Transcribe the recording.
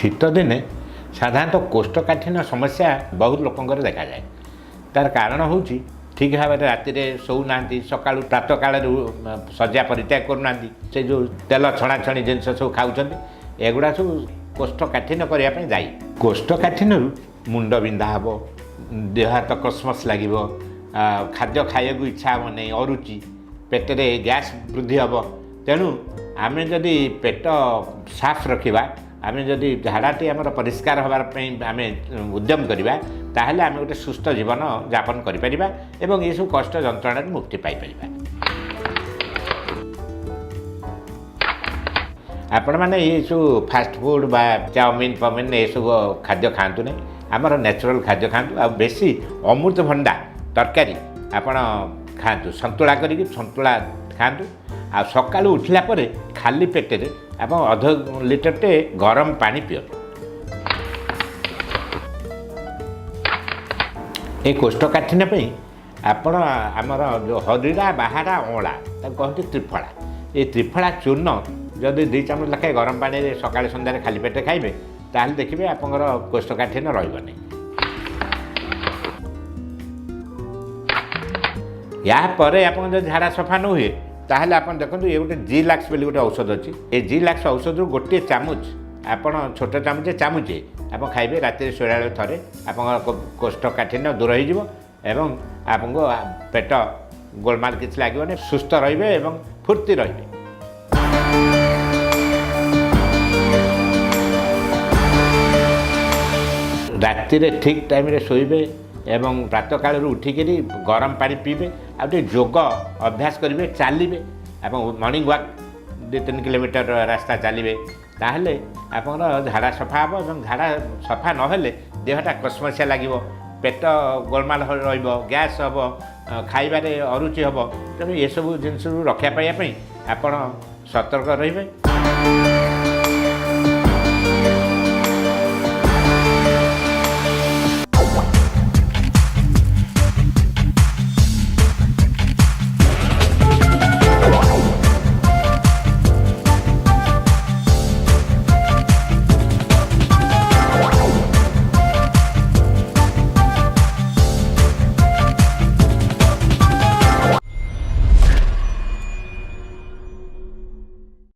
शीत दिने साधारणतः कोष्ठकाठिन्य समस्या बहुत लोकंर देखा जाए। तार कारण हूँ ठीक भाव में राति शोना सका प्रातः काल सज्जा परित्याग करना से जो तेल छणाछणी जिन सब खाऊँ एगुड़ा सब कोष्ठकाठिन्य करने दायी। कोष्ठकाठिन्य मुंड बिंधा हे देह हाथ कसमस लगे खाद्य खाया इच्छा हम नहीं अरुचि पेटरे गैस वृद्धि हम तेणु आम जदि पेट साफ रखा आम जदि झाड़ाटी आम परिष्कार होगापी आम उद्यम करवा ताहले आम गोटे सुस्थ जीवन यापन करिपरिबा एवं ये सब कष्ट जंत्रणा मुक्ति पाइपर। आपण मैंने ये सब फास्ट फूड बा चाउमिन फाउमिन ये सब खाद्य खातु नहीं आमर नेचुरल खाद्य खातु आ बेसी अमृतभंडा तरकारी आपण खातु सन्तुला करिक सन्तुला खातु आ सकाळु उठिला परे खाली पेटे आप अध लिटरटे गरम पानी पियो। ये कोष्ठकाठिन्य आपण आमर जो हरिड़ा बाहारा अँला कहते त्रिफला ये त्रिफला चूर्ण जदि 2 चामच लेखाएं गरम पानी सकाଳେ सन्ध्यारे खाली पेटे खाइबे ताहले देखिबे आपनकर कोष्ठकाठिन्य रहइबनी। या परे आपन जो झाड़ा सफा न हुए ताहले आपन देखंतु ये गोटे G-Lax बोली गोटे औषध अच्छी ये G-Lax औषध गोटे चामच आपन छोट चामचे चामचे आप खाइबे राति शोला थरे आप कोष्ठकाठिन्य दूर हो एवं आपको पेट गोलमाल किसी लगे सुस्थ रे एवं फुर्ती रे। राति ठीक टाइम रे शोइबे एवं प्रातः काल उठिक गरम पानी पीबे आ योग अभ्यास करेंगे चलिए आप मॉर्निंग वॉक 2-3 किलोमीटर रास्ता चलिए ताहले आपन झाड़ा सफा हे और झाड़ा सफा नहेले देहटा कसमसिया लगे पेट गोलमाल गैस हम खाइबारे अरुचि हम तेणु ये सब जिन रक्षा पाइबापी आप सतर्क रे।